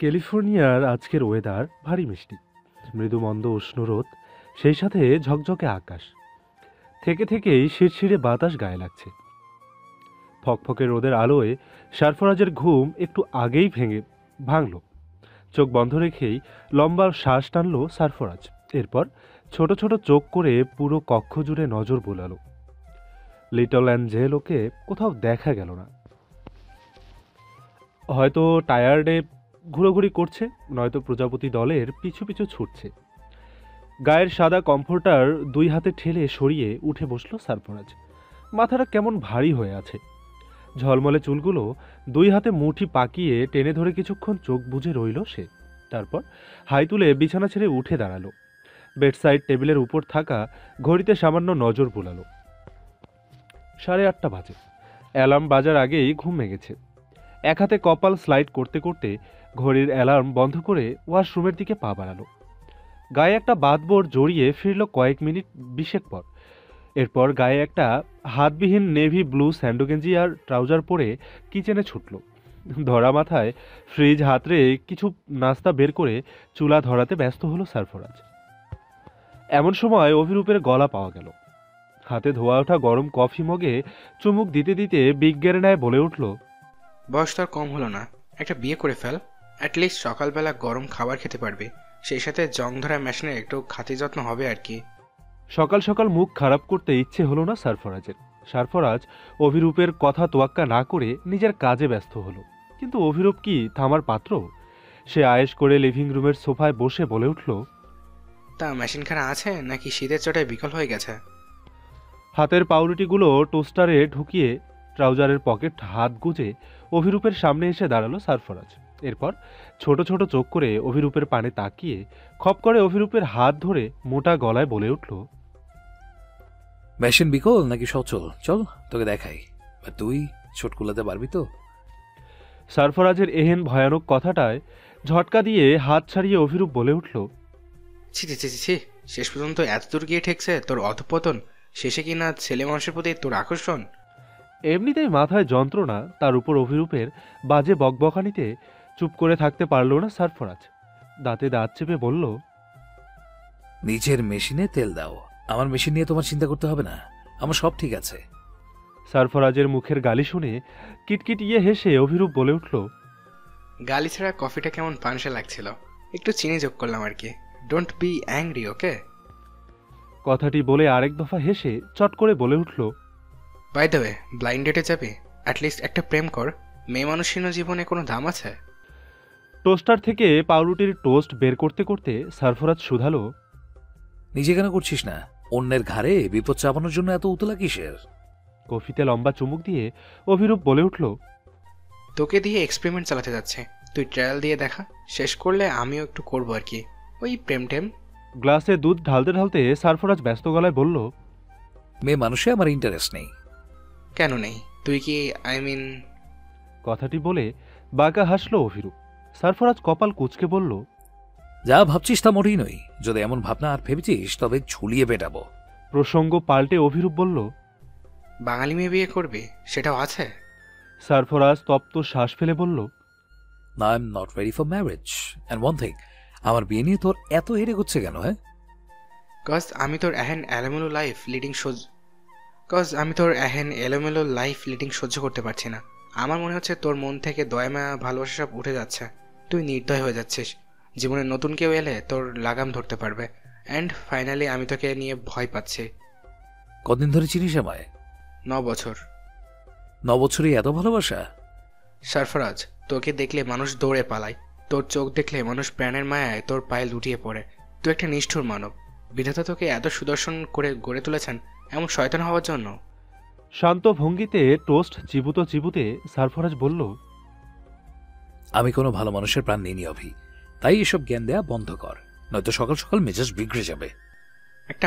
ক্যালিফোর্নিয়ার আজকের ওয়েদার ভারী মিষ্টি। মৃদুমন্দ উষ্ণ রোদ, সেই সাথে ঝকঝকে আকাশ। থেকে থেকেই শিরশিরে বাতাস গায়ে লাগছে। ফকফকে রোদের আলোয় সারফরাজের ঘুম একটু আগেই ভাঙল। চোখ বন্ধ রেখেই লম্বা শ্বাস টানল সারফরাজ। এরপর ছোট ছোট চোখ করে পুরো কক্ষ জুড়ে নজর বোলালো। লিটল অ্যাঞ্জেলোকে কোথাও দেখা গেল না। হয়তো টায়ার্ডে ঘোরাঘুরি করছে, নয়তো প্রজাপতি দলের পিছু পিছু ছুটছে। গায়ের সাদা কমফোর্টার দুই হাতে ঠেলে সরিয়ে উঠে বসল সারফরাজ। মাথাটা কেমন ভারী হয়ে আছে। ঝলমলে চুলগুলো দুই হাতে মুঠি পাকিয়ে টেনে ধরে কিছুক্ষণ চোখ বুজে রইল সে। তারপর হাই তুলে বিছানা ছেড়ে উঠে দাঁড়ালো। বেডসাইড টেবিলের উপর থাকা ঘড়িতে সামান্য নজর বুলালো। 8:30 বাজে। অ্যালার্ম বাজার আগেই ঘুম ভেঙেছে। এক হাতে কপাল স্লাইড করতে করতে ঘড়ির অ্যালার্ম বন্ধ করে ওয়াশরুমের দিকে পা বাড়ালো। গায়ে একটা বাদবোর্ড জড়িয়ে ফিরল কয়েক মিনিট 20 পর। এরপর গায়ে একটা হাতবিহীন নেভি ব্লু স্যান্ডো গেঞ্জি আর ট্রাউজার পরে কিচেনে ছুটল। ধরা মাথায় ফ্রিজ হাতড়ে কিছু নাস্তা বের করে চুলা ধরাতে ব্যস্ত হলো সারফরাজ। এমন সময় অভিরূপের গলা পাওয়া গেল। হাতে ধোয়া ওঠা গরম কফি মগে চুমুক দিতে দিতে বিজ্ঞের ন্যায় বলে উঠল, বয়স তো আর কম হলো না, একটা বিয়ে করে ফেল। অ্যাটলিস্ট সকালবেলা গরম খাবার খেতে পারবে, সেই সাথে জং ধরা মেশিনের একটু খাতি যত্ন হবে আর কি। সকাল সকাল মুখ খারাপ করতে ইচ্ছে হলো না সারফরাজের। সারফরাজ অভিরূপের কথা তোয়াক্কা না করে নিজের কাজে ব্যস্ত হলো। কিন্তু অভিরূপ কি থামার পাত্র? সে আয়েশ করে লিভিং রুমের সোফায় বসে বলে উঠল, তা মেশিনখানা আছে নাকি শীতের চটায় বিকল হয়ে গেছে? হাতের পাউরুটিগুলো টোস্টারে ঢুকিয়ে ট্রাউজারের পকেট হাত গুজে অভিরূপের সামনে এসে দাঁড়ালো সারফরাজ। এরপর ছোট ছোট চোখ করে অভিরূপের পানে তাকিয়ে খপ করে অভিরূপের হাত ধরে মোটা গলায় বলে উঠল, মেশিন বিকল নাকি সচল? চল তোকে দেখাই। তুই ছোট কুলাতে পারবি তো? সারফরাজের এহেন ভয়ানক কথাটায় ঝটকা দিয়ে হাত ছাড়িয়ে অভিরূপ বলে উঠল, ছি ছি ছি ছি, শেষ পর্যন্ত এত দূর গিয়ে ঠেকছে তোর অধপতন। শেষে কিনা ছেলে মানুষের প্রতি তোর আকর্ষণ। এমনিতেই মাথায় যন্ত্রণা, তার উপর অভিরূপের বাজে বকবকানিতে চুপ করে থাকতে পারল না সারফরাজ। দাঁতে দাঁত চেপে বলল, নিজের মেশিনে তেল দাও, আমার মেশিন নিয়ে তোমার চিন্তা করতে হবে না, আমার সব ঠিক আছে। সারফরাজের মুখের গালি শুনে কিটকিটিয়ে হেসে অভিরূপ বলে উঠল, গালি ছাড়া কফিটা কেমন পানসে লাগছিল, একটু চিনি যোগ করলাম আর কি। ডোন্ট বি অ্যাংরি, ওকে? কথাটি বলে আরেক দফা হেসে চট করে বলে উঠল, বাই দ্য ওয়ে, ব্লাইন্ড ডেটে যাবি? অ্যাটলিস্ট একটা প্রেম কর। মেয়ে মানুষের জীবনে কোনো দাম আছে? টোস্টার থেকে পাউরুটির টোস্ট বের করতে করতে সারফরাজ শুধালো, নিজে কেন করছিস না? অন্যের ঘাড়ে বিপদ চাপানোর জন্য এত উতলা কিসের? কফিতে লম্বা চুমুক দিয়ে অভিরূপ বলে উঠল, তোকে দিয়ে এক্সপেরিমেন্ট চালাতে যাচ্ছে, তুই ট্রায়াল দিয়ে দেখা, শেষ করলে আমিও একটু করবো আর কি, ওই প্রেম টেম। গ্লাসে দুধ ঢালতে ঢালতে সারফরাজ ব্যস্ত গলায় বলল, মেয়ে মানুষে আমার ইন্টারেস্ট নেই। কেন নেই? তুই কি কথাটি বলে বাঁকা হাসল অভিরূপ। সারফরাজ কপাল কুঁচকে বলল, যা ভাবছিস তা মোটেই নই। যদি এমন ভাবনা আর ভেবেছিস তবে ঝুলিয়ে পেটাবো। প্রসঙ্গ পাল্টে অভিরূপ বলল, বাঙালি মেয়ে বিয়ে করবি, সেটাও আছে? সারফরাজ তপ্ত শ্বাস ফেলে বলল, I am not ready for marriage. And one thing, আমার বিয়ে নিয়ে তোর এত হেরে হচ্ছে কেন? হ্যাঁ, কজ আমি তোর এহেন এলোমেলো লাইফ লিডিং সহ্য করতে পারছি না। আমার মনে হচ্ছে তোর মন থেকে দয়া মায়া ভালোবাসা সব উঠে যাচ্ছে। তুই নির্দয় হয়ে যাচ্ছিস। জীবনে নতুন কেউ এলে তোর লাগাম ধরতে পারবে। অ্যান্ড ফাইনালি আমি তোকে নিয়ে ভয় পাচ্ছি। কদিন ধরে চিনিস আমায়? 9 বছর। 9 বছরই এত ভালোবাসা? সারফরাজ, তোকে দেখলে মানুষ দৌড়ে পালায়, তোর চোখ দেখলে মানুষ প্রাণের মায়ায় তোর পায়ে লুটিয়ে পড়ে। তুই একটা নিষ্ঠুর মানব। বিধাতা তোকে এত সুদর্শন করে গড়ে তুলেছেন এমন শয়তান হওয়ার জন্য? শান্ত ভঙ্গিতে টোস্ট চিবুতে চিবুতে সারফরাজ বলল, আমি কোনো ভালো মানুষের প্রাণ নিইনি অভি, তাই এসব জ্ঞান দেয়া বন্ধ কর, নয়তো সকাল সকাল মেজাজ বিগড়ে যাবে। একটা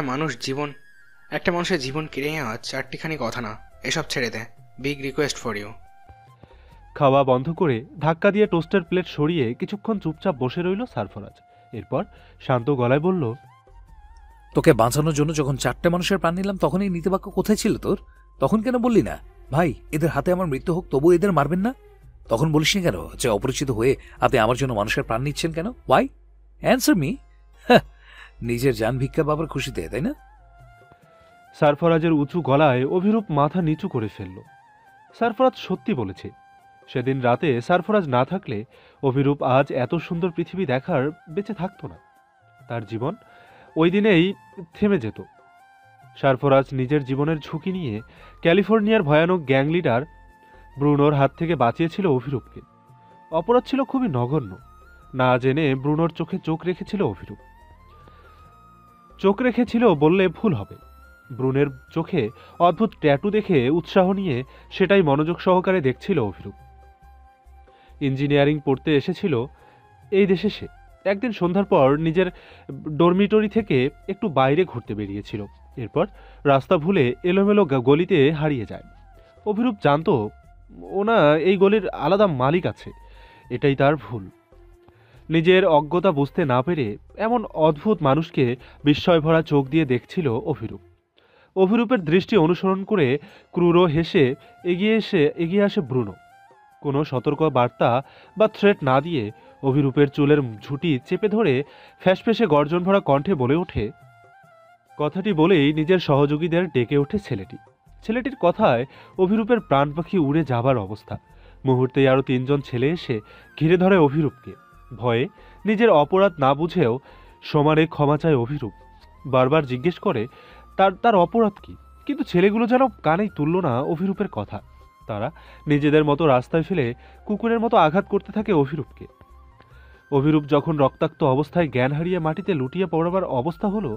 মানুষের জীবন কেড়ে নেওয়া চারটিখানি কথা না, এসব ছেড়ে দে। Big request for you. খাওয়া বন্ধ করে ধাক্কা দিয়ে টোস্টের প্লেট সরিয়ে কিছুক্ষণ চুপচাপ বসে রইল সারফরাজ। এরপর শান্ত গলায় বলল, তোকে বাঁচানোর জন্য যখন 4টে মানুষের প্রাণ নিলাম তখন এই নীতিবাক্য কোথায় ছিল তোর? তখন কেন বললি না, ভাই এদের হাতে আমার মৃত্যু হোক তবু এদের মারবেন না? তখন বলিসনি কেন যে অপরিচিত হয়ে আপনি আমার জন্য মানুষের প্রাণ নিচ্ছেন কেন? ওয়াই? Answer me. নিজের জান ভিক্ষা বাবার খুশিতে, তাই না? সারফরাজের উঁচু গলায় অভিরূপ মাথা নিচু করে ফেলল। সারফরাজ সত্যি বলেছে। সেদিন রাতে সারফরাজ না থাকলে অভিরূপ আজ এত সুন্দর পৃথিবী দেখার বেঁচে থাকতো না। তার জীবন ওই দিনেই থেমে যেত। সারফরাজ নিজের জীবনের ঝুঁকি নিয়ে ক্যালিফোর্নিয়ার ভয়ানক গ্যাং লিডার ব্রুনোর হাত থেকে বাঁচিয়েছিল অভিরূপকে। অপরাধ ছিল খুবই নগণ্য। না জেনে ব্রুনোর চোখে চোখ রেখেছিল অভিরূপ। চোখ রেখেছিল বললে ভুল হবে। ব্রুনের চোখে অদ্ভুত ট্যাটু দেখে উৎসাহ নিয়ে সেটাই মনোযোগ সহকারে দেখছিল অভিরূপ। ইঞ্জিনিয়ারিং পড়তে এসেছিল এই দেশে সে। একদিন সন্ধ্যার পর নিজের ডরমিটরি থেকে একটু বাইরে ঘুরতে বেরিয়েছিল। এরপর রাস্তা ভুলে এলোমেলো গলিতে হারিয়ে যায়। অভিরূপ জানতো ওনা এই গলির আলাদা মালিক আছে। এটাই তার ভুল। নিজের অজ্ঞতা বুঝতে না পেরে এমন অদ্ভুত মানুষকে বিস্ময়ভরা চোখ দিয়ে দেখছিল অভিরূপ। অভিরূপের দৃষ্টি অনুসরণ করে ক্রুর হেসে এগিয়ে আসে ব্রুনো। কোনো সতর্ক বার্তা বা থ্রেট না দিয়ে অভিরূপের চুলের ঝুঁটি চেপে ধরে ফ্যাসফেসে গর্জন ভরা কণ্ঠে বলে ওঠে। কথাটি বলেই নিজের সহযোগীদের ডেকে ওঠে ছেলেটি। ছেলেটির কথায় অভিরূপের প্রাণ পাখি উড়ে যাবার অবস্থা। মুহূর্তেই আরও 3 জন ছেলে এসে ঘিরে ধরে অভিরূপকে। ভয়ে নিজের অপরাধ না বুঝেও সমানে ক্ষমা চায় অভিরূপ। বারবার জিজ্ঞেস করে তার অপরাধ কি, কিন্তু ছেলেগুলো যেন কানেই তুলল না অভিরূপের কথা। তারা নিজেদের মতো রাস্তায় ফেলে কুকুরের মতো আঘাত করতে থাকে অভিরূপকে। অভিরূপ যখন রক্তাক্ত অবস্থায় জ্ঞান হারিয়ে মাটিতে লুটিয়ে পড়বার অবস্থা হলো,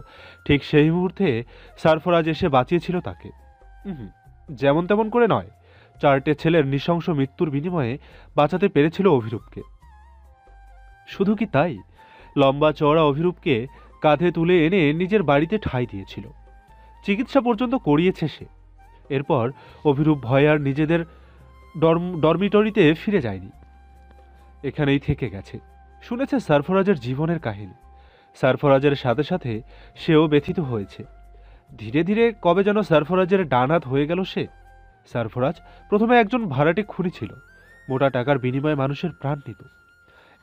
ঠিক সেই মুহূর্তে সারফরাজ এসে বাঁচিয়েছিল তাকে। যেমন তেমন করে নয়, 4টে ছেলের নৃশংস মৃত্যুর বিনিময়ে বাঁচাতে পেরেছিল অভিরূপকে। শুধু কি তাই, লম্বা চওড়া অভিরূপকে কাঁধে তুলে এনে নিজের বাড়িতে ঠাঁই দিয়েছিল। চিকিৎসা পর্যন্ত করিয়েছে সে। এরপর অভিরূপ ভয়ে আর নিজেদের ডরমিটরিতে ফিরে যায়নি, এখানেই থেকে গেছে। শুনেছে সারফরাজের জীবনের কাহিনী। সারফরাজের সাথে সাথে সেও ব্যথিত হয়েছে। ধীরে ধীরে কবে যেন সারফরাজের ডান হাত হয়ে গেল সে। সারফরাজ প্রথমে একজন ভাড়াটে খুনি ছিল। মোটা টাকার বিনিময়ে মানুষের প্রাণ নিত।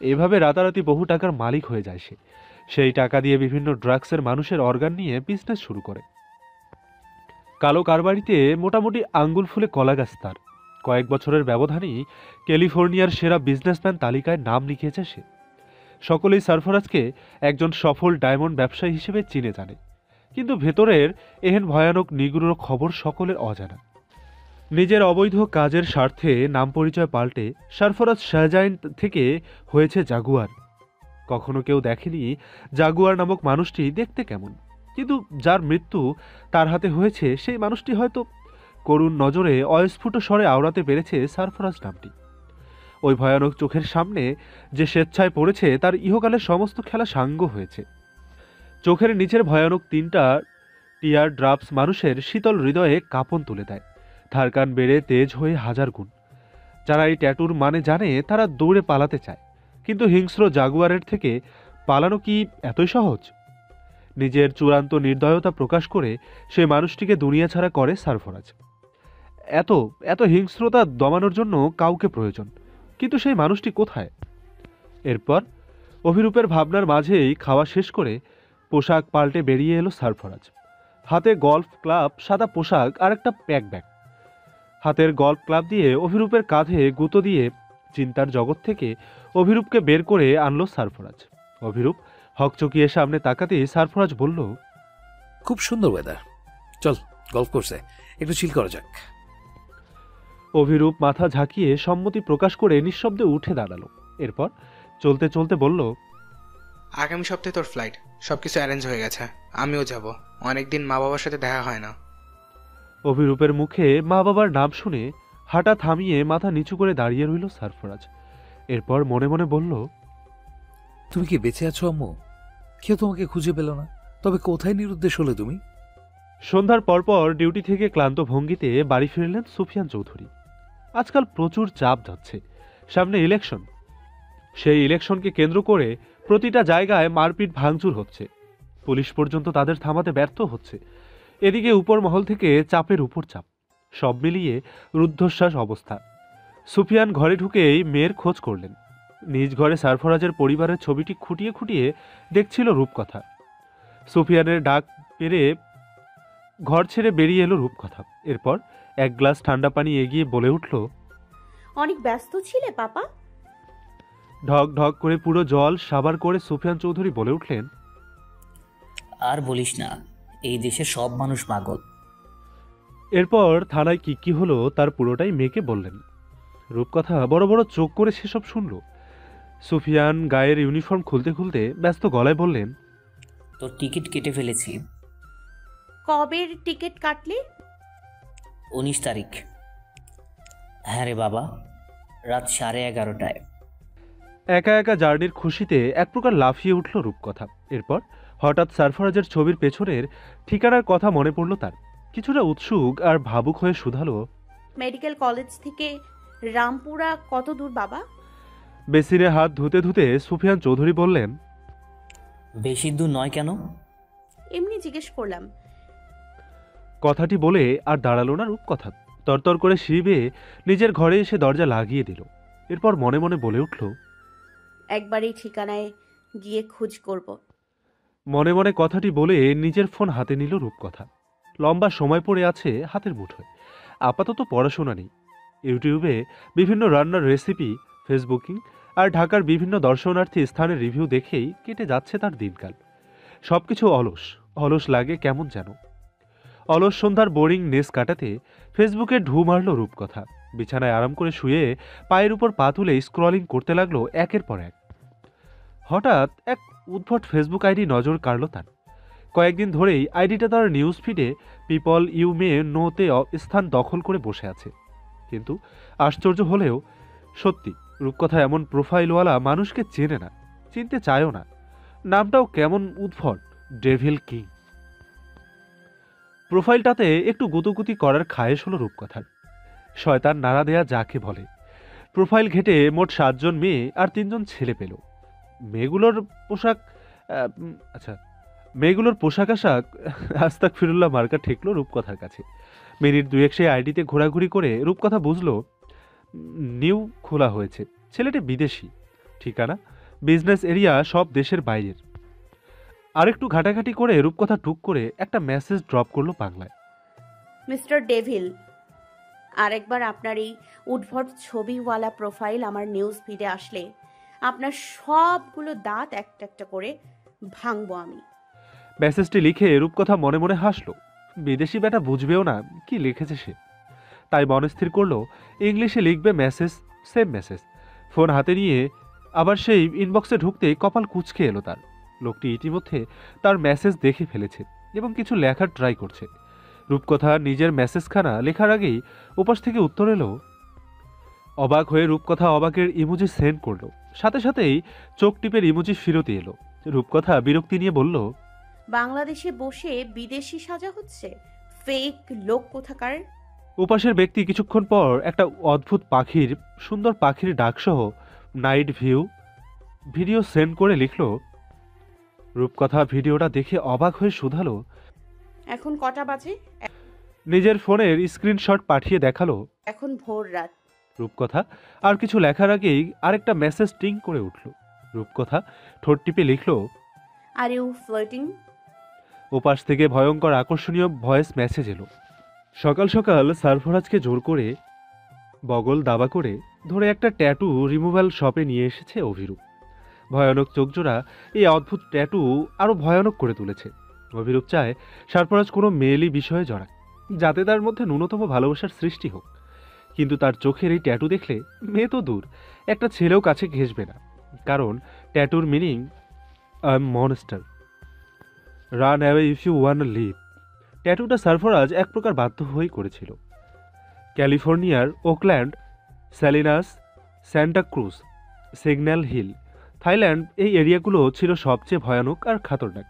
এভাবে রাতারাতি বহু টাকার মালিক হয়ে যায় সে। সেই টাকা দিয়ে বিভিন্ন ড্রাগসের মানুষের অর্গান নিয়ে বিজনেস শুরু করে। কালো কারবারিতে মোটামুটি আঙ্গুল ফুলে কলাগাছ তার। কয়েক বছরের ব্যবধানেই ক্যালিফোর্নিয়ার সেরা বিজনেসম্যান তালিকায় নাম লিখিয়েছে সে। সকলেই সারফরাজকে একজন সফল ডায়মন্ড ব্যবসায়ী হিসেবে চিনে জানে, কিন্তু ভেতরের এহেন ভয়ানক নিগুড় খবর সকলের অজানা। নিজের অবৈধ কাজের স্বার্থে নাম পরিচয় পাল্টে সারফরাজ শাহজাইন থেকে হয়েছে জাগুয়ার। কখনো কেউ দেখেনি জাগুয়ার নামক মানুষটি দেখতে কেমন, কিন্তু যার মৃত্যু তার হাতে হয়েছে সেই মানুষটি হয়তো করুণ নজরে অস্ফুট স্বরে আওড়াতে পেরেছে সারফরাজ নামটি। ওই ভয়ানক চোখের সামনে যে স্বেচ্ছায় পড়েছে তার ইহকালের সমস্ত খেলা সাঙ্গ হয়েছে। চোখের নিচের ভয়ানক 3টা টিয়ার ড্রাপস মানুষের শীতল হৃদয়ে কাঁপন তুলে দেয়, ধারকান বেড়ে তেজ হয়ে হাজার গুণ। যারা এই ট্যাটুর মানে জানে তারা দৌড়ে পালাতে চায়, কিন্তু হিংস্র জাগুয়ারের থেকে পালানো কি এতই সহজ? নিজের চূড়ান্ত নির্দয়তা প্রকাশ করে সে মানুষটিকে দুনিয়া ছাড়া করে সারফরাজ। এত এত হিংস্রতা দমানোর জন্য কাউকে প্রয়োজন, কিন্তু সেই মানুষটি কোথায়? এরপর অভিরূপের ভাবনার মাঝেই খাওয়া শেষ করে পোশাক পাল্টে বেরিয়ে এলো সারফরাজ। হাতে গল্ফ ক্লাব, সাদা পোশাক আর একটা প্যাক ব্যাগ। হাতের গল্ফ ক্লাব দিয়ে অভিরূপের কাঁধে গুঁতো দিয়ে চিন্তার জগৎ থেকে অভিরূপকে বের করে আনলো সারফরাজ। অভিরূপ হকচকিয়ে সামনে তাকাতেই সারফরাজ বলল, খুব সুন্দর ওয়েদার, চল গল্ফ কোর্সে একটু চিল করা যাক। অভিরূপ মাথা ঝাঁকিয়ে সম্মতি প্রকাশ করে নিঃশব্দে উঠে দাঁড়ালো। এরপর চলতে চলতে বলল, আগামী সপ্তাহে তোর ফ্লাইট, সবকিছু অ্যারেঞ্জ হয়ে গেছে, আমিও যাব। অনেকদিন মা বাবার সাথে দেখা হয় না। অভিরূপের মুখে মা বাবার নাম শুনে হাঁটা থামিয়ে মাথা নিচু করে দাঁড়িয়ে রইল সারফরাজ। এরপর মনে মনে বলল, তুমি কি বেঁচে আছো আম্মু? কেউ তোমাকে খুঁজে পেল না, তবে কোথায় নিরুদ্দেশ হলে তুমি? সন্ধ্যার পরপর ডিউটি থেকে ক্লান্ত ভঙ্গিতে বাড়ি ফিরলেন সুফিয়ান চৌধুরী। আজকাল প্রচুর চাপ যাচ্ছে, সামনে ইলেকশন। সেই ইলেকশনকে কেন্দ্র করে প্রতিটা জায়গায় মারপিট ভাঙচুর হচ্ছে। পুলিশ পর্যন্ত তাদের থামাতে ব্যর্থ হচ্ছে। এদিকে উপর মহল থেকে চাপের উপর চাপ, সব মিলিয়ে রুদ্ধশ্বাস অবস্থা। সুফিয়ান ঘরে ঢুকেই মেয়ের খোঁজ করলেন। নিজ ঘরে সারফরাজের পরিবারের ছবিটি খুঁটিয়ে খুঁটিয়ে দেখছিল রূপকথা। সুফিয়ানের ডাক পেরে ঘর ছেড়ে বেরিয়ে এলো রূপকথা। এরপর এক গ্লাস ঠান্ডা পানি এগিয়ে বলে উঠল, অনেক ব্যস্ত ছিলে পাপা? ঢক ঢক করে পুরো জল সাবার করে সুফিয়ান চৌধুরী বলে উঠলেন, আর বলিস না, এই দেশে সব মানুষ পাগল। এরপর থানায় কি হলো তার পুরোটাই মেয়েকে বললেন। রূপকথা বড় বড় চোখ করে সেসব শুনল। সুফিয়ান গায়ের ইউনিফর্ম খুলতে খুলতে ব্যস্ত গলায় বললেন, তোর টিকিট কেটে ফেলেছি। কবের টিকিট কাটলি? 19 তারিখ। হ্যাঁ রে বাবা, রাত 11:30টায়। একা একা জার্নির খুশিতে এক প্রকার লাফিয়ে উঠল রূপকথা। এরপর হঠাৎ সারফরাজের ছবির পেছনের ঠিকানার কথা মনে পড়ল তার। কিছুটা উৎসুক আর ভাবুক হয়ে শুধালো, মেডিকেল কলেজ থেকে রামপুরা কত দূর বাবা? বেসিনে হাত ধুতে ধুতে সুফিয়ান চৌধুরী বললেন, বেশি দূর নয় কেন? এমনি জিজ্ঞেস করলাম। কথাটি বলে আর দাঁড়ালো না রূপকথা। তরতর করে সিঁড়ি বেয়ে নিজের ঘরে এসে দরজা লাগিয়ে দিল। এরপর মনে মনে বলে উঠল, একবার এই ঠিকানায় গিয়ে খোঁজ করব। মনে মনে কথাটি বলে নিজের ফোন হাতে নিল রূপকথা। লম্বা সময় পড়ে আছে হাতের মুঠোয়। আপাতত পড়াশোনা নেই। ইউটিউবে বিভিন্ন রান্নার রেসিপি, ফেসবুকিং আর ঢাকার বিভিন্ন দর্শনার্থী স্থানের রিভিউ দেখেই কেটে যাচ্ছে তার দিনকাল। সবকিছু অলস অলস লাগে কেমন যেন। অলস সন্ধ্যার বোরিং নেস কাটাতে ফেসবুকে ঢু মারল রূপকথা। বিছানায় আরাম করে শুয়ে পায়ের উপর পা তুলে স্ক্রলিং করতে লাগলো একের পর এক। হঠাৎ এক উদ্ভট ফেসবুক আইডি নজর কাড়ল তার। কয়েকদিন ধরেই আইডিটা তার নিউজ ফিডে পিপল ইউ মে নোতে স্থান দখল করে বসে আছে। কিন্তু আশ্চর্য হলেও সত্যি, রূপকথা এমন প্রোফাইলওয়ালা মানুষকে চেনে না, চিনতে চায়ও না। নামটাও কেমন উদ্ভট, ডেভিল কিং। প্রোফাইলটাতে একটু গুতুগুতি করার খায়েশ হলো রূপকথার। শয়তান নাড়া দেয়া যাকে বলে। প্রোফাইল ঘেটে মোট 7 জন মেয়ে আর 3 জন ছেলে পেল। মেয়েগুলোর পোশাক আশাক আস্তাগফিরুল্লাহ মার্কা ঠেকলো রূপকথার কাছে। মিনিট দুয়েক সেই আইডিতে ঘোরাঘুরি করে রূপকথা বুঝলো নিউ খোলা হয়েছে। ছেলেটি বিদেশি, ঠিকানা বিজনেস এরিয়া, সব দেশের বাইরের। আরেকটু ঘাটাঘাটি করে রূপকথা টুক করে একটা মেসেজ ড্রপ করলো বাংলায়। মিস্টার ডেভিল, আরেকবার আপনার এই উদ্ভট ছবিওয়ালা প্রোফাইল আমার নিউজ ফিডে আসলে আপনার সবগুলো দাঁত একটা একটা করে ভাঙবো আমি। মেসেজটি লিখে রূপকথা মনে মনে হাসলো। বিদেশি বেটা বুঝবেও না কি লিখেছে সে। তাই মনস্থির করলো ইংলিশে লিখবে মেসেজ, সেম মেসেজ। ফোন হাতে নিয়ে আবার সেই ইনবক্সে ঢুকতেই কপাল কুঁচকে এলো তার। লোকটি ইতিমধ্যে তার মেসেজ দেখে ফেলেছে এবং কিছু লেখার ট্রাই করছে। রূপকথা নিজের মেসেজখানা লেখার আগেই উপাস থেকে উত্তর এলো। অবাক হয়ে রূপকথা অবাকের ইমোজি সেন্ড করলো। সাথে সাথেই চোখ টিপের ইমোজি ফিরতি এলো। রূপকথা বিরক্তি নিয়ে বলল, বাংলাদেশে বসে বিদেশি সাজা হচ্ছে, ফেক লোক কোথাকার। উপাসের ব্যক্তি কিছুক্ষণ পর একটা অদ্ভুত সুন্দর পাখির ডাকসহ নাইট ভিডিও সেন্ড করে লিখল। রূপকথা ভিডিওটা দেখে অবাক হয়ে শুধালো। এখন কটা বাজে? নিজের ফোনের স্ক্রিনশট পাঠিয়ে দেখালো। এখন ভোর রাত। রূপকথা আর কিছু লেখার আগেই আরেকটা মেসেজ টিং করে উঠল। রূপকথা ঠোঁট টিপে লিখল, আর ইউ ফ্লার্টিং? ওপাশ থেকে ভয়ঙ্কর আকর্ষণীয় ভয়েস মেসেজ এলো। সকাল সকাল সারফরাজকে জোর করে বগল দাবা করে ধরে একটা ট্যাটু রিমুভাল শপে নিয়ে এসেছে অভিরূপ। ভয়ানক চোখজোড়া এই অদ্ভুত ট্যাটু আরও ভয়ানক করে তুলেছে। অভিরূপ চায় সারফরাজ কোনো মেয়েলি বিষয়ে জড়াক, যাতে তার মধ্যে ন্যূনতম ভালোবাসার সৃষ্টি হোক। কিন্তু তার চোখের এই ট্যাটু দেখলে মেয়ে তো দূর, একটা ছেলেও কাছে ঘেঁষবে না। কারণ ট্যাটুর meaning I am monster, run away if you wanna live. ট্যাটুটা সারফরাজ এক প্রকার বাধ্য হয়েই করেছিল। ক্যালিফোর্নিয়ার Oakland, Salinas, Santa Cruz, Signal Hill, Thailand, এই এরিয়াগুলো ছিল সবচেয়ে ভয়ানক আর খাতরনাক।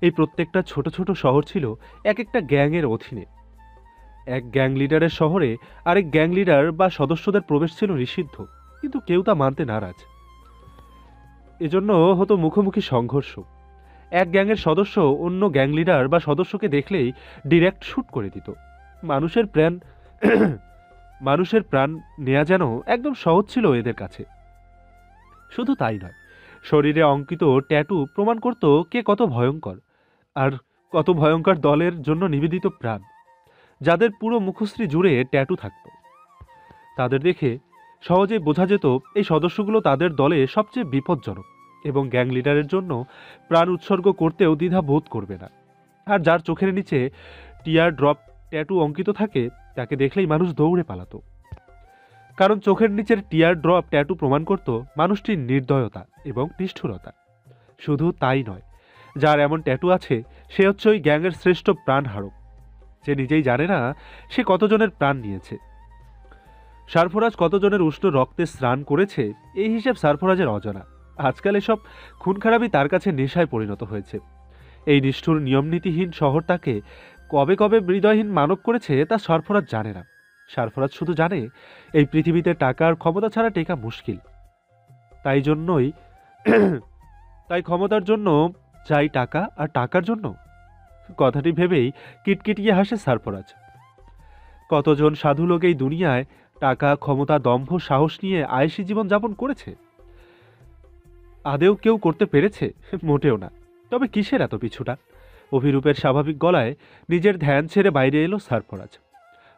এই প্রত্যেকটা ছোট ছোট শহর ছিল এক একটা গ্যাংয়ের অধীনে। এক গ্যাং লিডারের শহরে আরেক গ্যাং লিডার বা সদস্যদের প্রবেশ ছিল নিষিদ্ধ, কিন্তু কেউ তা মানতে নারাজ। এজন্য হতো মুখোমুখি সংঘর্ষ। এক গ্যাংয়ের সদস্য অন্য গ্যাং লিডার বা সদস্যকে দেখলেই ডিরেক্ট শ্যুট করে দিত। মানুষের প্রাণ মানুষের প্রাণ নেয়া যেন একদম সহজ ছিল এদের কাছে। শুধু তাই নয়, শরীরে অঙ্কিত ট্যাটু প্রমাণ করত কে কত ভয়ঙ্কর, আর কত ভয়ঙ্কর দলের জন্য নিবেদিত প্রাণ, যাদের পুরো মুখশ্রী জুড়ে ট্যাটু থাকত। তাদের দেখে সহজেই বোঝা যেত এই সদস্যগুলো তাদের দলে সবচেয়ে বিপজ্জনক এবং গ্যাং লিডারের জন্য প্রাণ উৎসর্গ করতেও দ্বিধা বোধ করবে না। আর যার চোখের নিচে টিয়ার ড্রপ ট্যাটু অঙ্কিত থাকে তাকে দেখলেই মানুষ দৌড়ে পালাতো, কারণ চোখের নিচের টিয়ার ড্রপ ট্যাটু প্রমাণ করত মানুষটির নির্দয়তা এবং নিষ্ঠুরতা। শুধু তাই নয়, যার এমন ট্যাটু আছে সে হচ্ছে ওই গ্যাংয়ের শ্রেষ্ঠ প্রাণহারক, যে নিজেই জানে না সে কতজনের প্রাণ নিয়েছে। সারফরাজ কতজনের উষ্ণ রক্তে স্নান করেছে এই হিসেব সারফরাজের অজানা। আজকাল এসব খুন খারাপই তার কাছে নেশায় পরিণত হয়েছে। এই নিষ্ঠুর নিয়মনীতিহীন শহর তাকে কবে কবে হৃদয়হীন মানব করেছে তা সারফরাজ জানে না। সারফরাজ শুধু জানে এই পৃথিবীতে টাকার ক্ষমতা ছাড়া টেকা মুশকিল। তাই ক্ষমতার জন্য চাই টাকা, আর টাকার জন্য। কথাটি ভেবেই কিটকিটিয়ে হাসে সারফরাজ। কতজন সাধু লোক এই দুনিয়ায় টাকা, ক্ষমতা, দম্ভ, সাহস নিয়ে আয়েশি জীবন যাপন করেছে? আদেও কেউ করতে পেরেছে? মোটেও না। তবে কিসের এত পিছুটা? অভিরূপের স্বাভাবিক গলায় নিজের ধ্যান ছেড়ে বাইরে এলো সারফরাজ।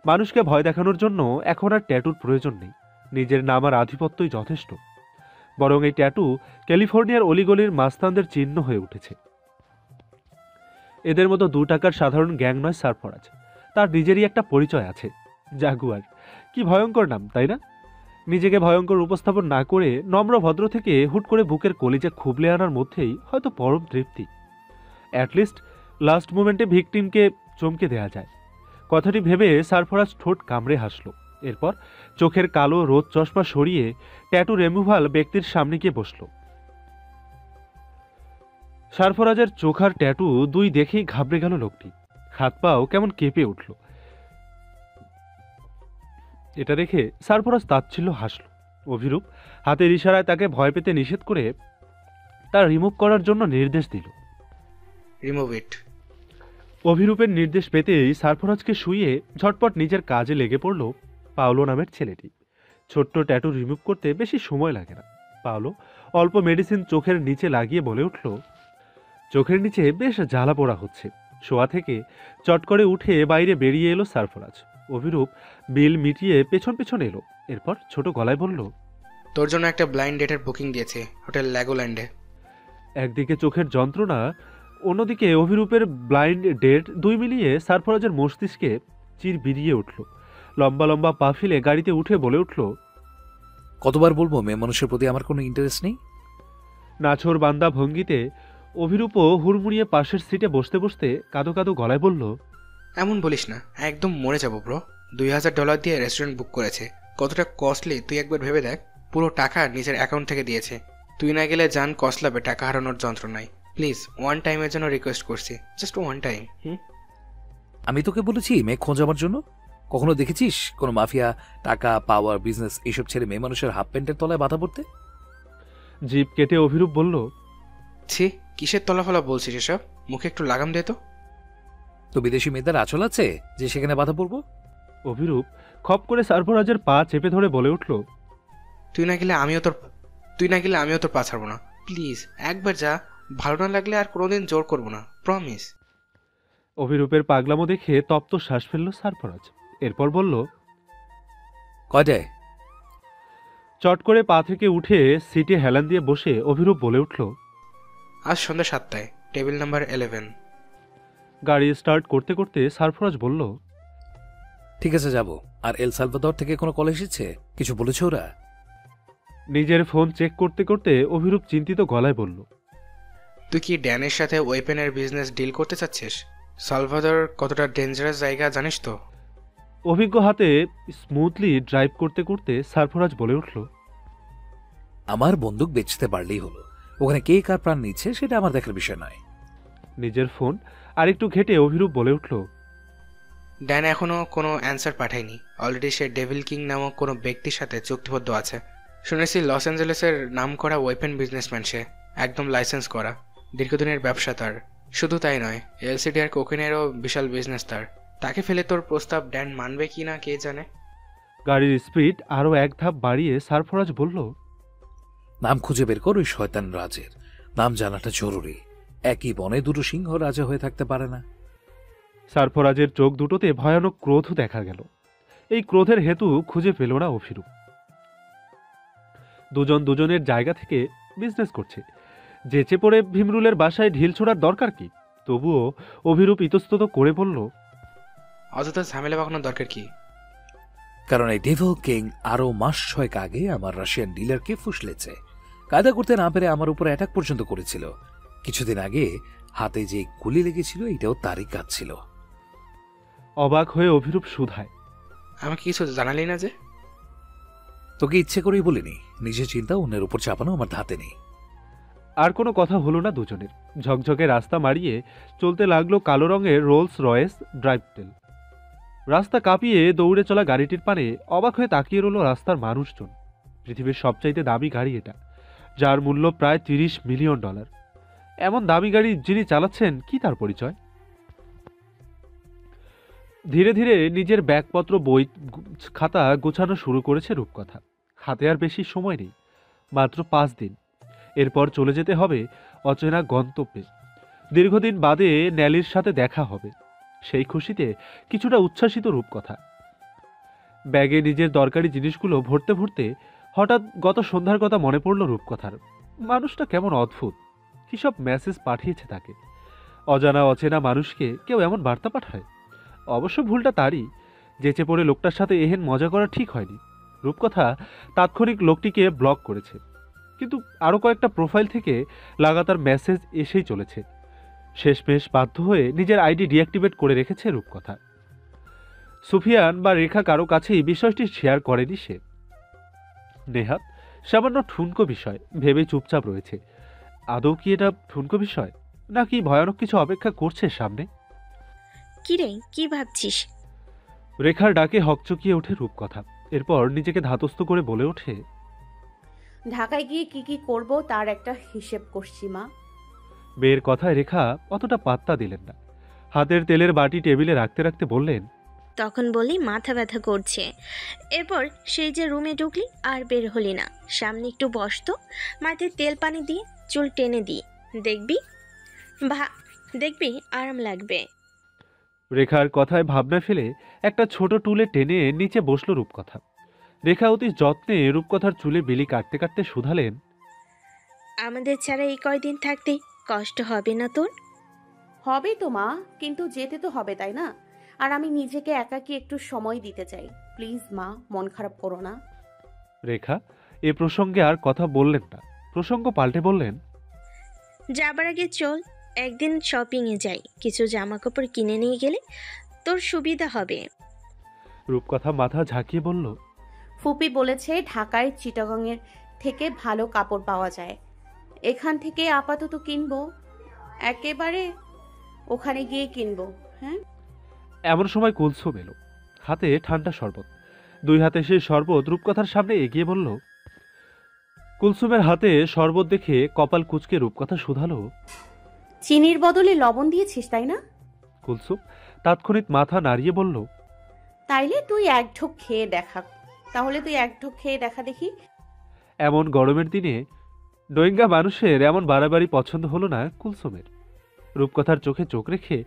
মানুষকে ভয় দেখানোর জন্য এখন আর ট্যাটুর প্রয়োজন নেই, নিজের নাম আর আধিপত্যই যথেষ্ট। বরং এই ট্যাটু ক্যালিফোর্নিয়ার অলিগলির মাস্তানদের চিহ্ন হয়ে উঠেছে। এদের মতো 2 টাকার সাধারণ গ্যাং নয় সারফরাজ, তার নিজেরই একটা পরিচয় আছে, জাগুয়ার। কি ভয়ঙ্কর নাম, তাই না? নিজেকে ভয়ঙ্কর উপস্থাপন না করে নম্র ভদ্র থেকে হুট করে বুকের কলিজা খুবলে আনার মধ্যেই হয়তো পরম তৃপ্তি। অ্যাটলিস্ট লাস্ট মোমেন্টে ভিকটিমকে চমকে দেয়া যায়। কথাটি ভেবে সারফরাজ ঠোঁট কামড়ে হাসল। এরপর চোখের কালো রোদ চশমা সরিয়ে ট্যাটু রিমুভাল ব্যক্তির সামনে গিয়ে বসল। সারফরাজের চোখার ট্যাটু 2 দেখেই ঘাবড়ে গেল লোকটি। হাত পাও কেমন কেঁপে উঠল। এটা দেখে সারফরাজ তাচ্ছিল্য হাসল। অভিরূপ হাতের ইশারায় তাকে ভয় পেতে নিষেধ করে তা রিমুভ করার জন্য নির্দেশ দিল। রিমুভ ইট। অভিরূপের নির্দেশ পেতেই সারফরাজকে শুইয়ে ঝটপট নিজের কাজে লেগে পড়ল পাওলো নামের ছেলেটি। ছোট্ট ট্যাটু রিমুভ করতে বেশি সময় লাগে না। পাওলো অল্প মেডিসিন চোখের নিচে লাগিয়ে বলে উঠল, চোখের নিচে বেশ জ্বালা পোড়া হচ্ছে। শোয়া থেকে চট করে উঠে বাইরে বেরিয়ে এলো সারফরাজ। অভিরূপ বিল মিটিয়ে পেছন পেছন এলো। এরপর ছোট গলায় বলল, তোর জন্য একটা ব্লাইন্ড ডেটের বুকিং দিয়েছে হোটেল ল্যাগোল্যান্ডে। একদিকে চোখের যন্ত্রণা, অন্যদিকে অভিরূপের ব্লাইন্ড ডেট, 2 মিলিয়ে সারফরাজের মস্তিষ্কে চির বিরিয়ে উঠল। লম্বা লম্বা পা ফেলে গাড়িতে উঠে বলে উঠল, কতবার বলবো মেয়ে মানুষের প্রতি আমার কোনো ইন্টারেস্ট নেই? নাছোড় বান্দা ভঙ্গিতে অভিরূপও হুড়মুড়িয়ে পাশের সিটে বসতে বসতে কাঁদো কাঁদো গলায় বলল, এমন বলিস না, একদম মরে যাবো ব্রো। $2000 দিয়ে রেস্টুরেন্ট বুক করেছে। কতটা কস্টলি তুই একবার ভেবে দেখ। পুরো টাকা নিজের অ্যাকাউন্ট থেকে দিয়েছে। তুই না গেলে জান কসলাবে টাকা হারানোর যন্ত্রণায়। প্লিজ 1 টাইমের জন্য রিকোয়েস্ট করছি, জাস্ট 1 টাইম। আমি তোকে বলেছি মেয়ে খোঁজাবার জন্য? কখনো দেখেছিস কোনো মাফিয়া টাকা, পাওয়ার, বিজনেস এইসব ছেড়ে মেয়ে মানুষের হাফ প্যান্টের তলায় বাধা পড়তে? জিভ কেটে অভিরূপ বলল, ছি, কিসের তলাফলা বলছিস এসব? মুখে একটু লাগাম দে তো। তো বিদেশি মেয়েদের আঁচল আছে যে সেখানে বাধা পড়বো? অভিরূপ খপ করে সারফরাজের পা চেপে ধরে বলে উঠল, তুই না গেলে আমিও তোর পা ছাড়বো না। প্লিজ একবার যা, ভালো না লাগলে আর কোনোদিন জোর করবো না, প্রমিস। অভিরূপের পাগলামো দেখে তপ্ত শ্বাস ফেলল সারফরাজ। এরপর বলল, কয়টায়? চট করে পা থেকে উঠে সিটে হেলান দিয়ে বসে অভিরূপ বলে উঠল, আজ সন্ধ্যা 7টায়, টেবিল নাম্বার 11। গাড়ি স্টার্ট করতে করতে সারফরাজ বলল, ঠিক আছে যাব। আর এল সালভাদর থেকে কোনো কল এসেছে? কিছু বলেছে ওরা? নিজের ফোন চেক করতে করতে অভিরূপ চিন্তিত গলায় বলল, তুই কি ড্যানের সাথে ওয়েপেনের বিজনেস ডিল করতে চাচ্ছিস? সালভাদর কতটা ডেঞ্জারাস জায়গা জানিস তো? অভিজ্ঞ হাতে স্মুথলি ড্রাইভ করতে করতে সারফরাজ বলে উঠল, আমার বন্দুক বেচতে পারলেই হলো। ওখানে কে কার প্রাণ নিচ্ছে সেটা আমার দেখার বিষয় নয়। নিজের ফোন আরেকটু ঘেটে অভিরূপ বলে উঠল, ড্যান এখনও কোনো অ্যান্সার পাঠায়নি। অলরেডি সে ডেভিল কিং নামক কোনো ব্যক্তির সাথে চুক্তিবদ্ধ আছে। শুনেছি লস অ্যাঞ্জেলেসের নাম করা ওয়েপেন বিজনেসম্যান সে, একদম লাইসেন্স করা, দীর্ঘদিনের ব্যবসা তার। শুধু তাই নয়, এলসিডি আর কোকেনেরও বিশাল বিজনেস তার। তাকে ফেলে তোর প্রস্তাব ড্যান মানবে কি না কে জানে। গাড়ির স্পিড আরও এক ধাপ বাড়িয়ে সারফরাজ বলল, নাম খুঁজে বের কর ওই শয়তান রাজের। নাম জানাটা জরুরি। একই বনে দুটো সিংহ রাজা হয়ে থাকতে পারে না। সারফরাজের চোখ দুটোতে ভয়ানক ক্রোধ দেখা গেল। এই ক্রোধের হেতু খুঁজে পেল না অভিরূপ। দুজন দুজনের জায়গা থেকে বিজনেস করছে, যেচে পড়ে ভীমরুলের বাসায় ঢিল ছোড়ার দরকার কি? তবুও অভিরূপ ইতস্তত করে বলল, অযথা ঝামেলা পাকানোর দরকার কি? কারণ এই ডেভিল কিং আরো মাস 6 আগে আমার রাশিয়ান ডিলারকে ফুসলেছে। কায়দা করতে না পেরে আমার উপর অ্যাটাক পর্যন্ত করেছিল। কিছুদিন আগে হাতে যে গুলি লেগেছিল এটাও তারই কাজ ছিল। অবাক হয়ে অভিরূপ শুধায়, আমাকে কিছু জানালি না যে? তোকে ইচ্ছে করেই বলিনি। নিজের চিন্তা অন্যের উপর চাপানো আমার ধাতে নেই। আর কোনো কথা হলো না দুজনের। ঝকঝকে রাস্তা মারিয়ে চলতে লাগলো কালো রঙের রোলস রয়েস ড্রাইভটেল। রাস্তা কাঁপিয়ে দৌড়ে চলা গাড়িটির পানে অবাক হয়ে তাকিয়ে রইল রাস্তার মানুষজন। পৃথিবীর সবচাইতে দামি গাড়ি এটা, যার মূল্য প্রায় $30 মিলিয়ন। এমন দামি গাড়ি যিনি চালাচ্ছেন, কি তার পরিচয়? ধীরে ধীরে নিজের ব্যাগপত্র বই খাতা গোছানো শুরু করেছে রূপকথা। হাতে আর বেশি সময় নেই, মাত্র 5 দিন। এরপর চলে যেতে হবে অচেনা গন্তব্যে। দীর্ঘদিন বাদে ন্যালির সাথে দেখা হবে, সেই খুশিতে কিছুটা উচ্ছ্বাসিত রূপকথা। ব্যাগে নিজের দরকারি জিনিসগুলো ভরতে ভরতে হঠাৎ গত সন্ধ্যার কথা মনে পড়ল রূপকথার। মানুষটা কেমন অদ্ভুত, কী সব মেসেজ পাঠিয়েছে তাকে। অজানা অচেনা মানুষকে কেউ এমন বার্তা পাঠায়? অবশ্য ভুলটা তারই, যেচে পড়ে লোকটার সাথে এহেন মজা করা ঠিক হয়নি। রূপকথা তাৎক্ষণিক লোকটিকে ব্লক করেছে, কিন্তু আরও কয়েকটা প্রোফাইল থেকে লাগাতার মেসেজ এসেই চলেছে। শেষমেশ বাধ্য হয়ে নিজের আইডি ডিঅ্যাক্টিভেট করে রেখেছে রূপকথা। সুফিয়ান বা রেখা কারো কাছেই বিষয়টি শেয়ার করেনি সে। নেহাত সামান্য ঠুনকো বিষয় ভেবে চুপচাপ রয়েছে। আদৌ কি এটা ঠুনকো বিষয়, নাকি ভয়ানক কিছু অপেক্ষা করছে সামনে? কিরে, কি ভাবছিস? রেখার ডাকে হকচকিয়ে ওঠে রূপকথা। এরপর নিজেকে ধাতস্থ করে বলে ওঠে, ঢাকায় গিয়ে কি কি করব তার একটা হিসেব করছি মা। মেয়ের কথায় রেখা অতটা পাত্তা দিলেন না। হাতের তেলের বাটি টেবিলে রাখতে রাখতে বললেন, তখন বলি মাথা ব্যথা করছে। এরপর সেই যে রুমে ঢুকলি আর বের হলি না। সামনে একটু বসতো, মাথায় তেল পানি দিয়ে চুল টেনে দিই, দেখবি আরাম লাগবে। রেখার কথায় ভাবনা ফেলে একটা ছোট টুলে টেনে নিচে বসল রূপকথা। রেখা অতি যত্নে রূপকথার চুলে বিলি কাটতে কাটতে শুধালেন, আমাদের ছাড়া এই কয়দিন থাকতে কষ্ট হবে না তোর? হবে তো মা, কিন্তু যেতে তো হবে, তাই না? আর আমি নিজেকে একাকী একটু সময় দিতে চাই। প্লিজ মা, মন খারাপ করো না। রেখা এ প্রসঙ্গে আর কথা বললেন না। প্রসঙ্গ পাল্টে বললেন, যাবার আগে চল একদিন শপিংয়ে যাই, কিছু জামা কাপড় কিনে নিয়ে গেলে তোর সুবিধা হবে। রূপকথা মাথা ঝাঁকিয়ে বলল, ফুপি বলেছে ঢাকায় চিটাগংয়ের থেকে ভালো কাপড় পাওয়া যায়, এখান থেকে আপাতত কিনবো, একেবারে ওখানে গিয়ে কিনবো। হ্যাঁ, এমন সময় কুলসুম এলো, হাতে ঠান্ডা শরবত। দুই হাতে সেই শরবত রূপকথার সামনে এগিয়ে বলল। কুলসুমের হাতে শরবত দেখে কপাল কুঁচকে রূপকথা শুধালো, চিনির বদলে লবণ দিয়েছিস তাই না? কুলসুম তাৎক্ষণিক মাথা নাড়িয়ে বলল, তাইলে তুই এক ঢোক খেয়ে দেখা, তাহলে তুই এক ঢোক খেয়ে দেখা দেখি। এমন গরমের দিনে ডোয়েঙ্গা মানুষের এমন বাড়াবাড়ি পছন্দ হলো না কুলসুমের। রূপকথার চোখে চোখ রেখে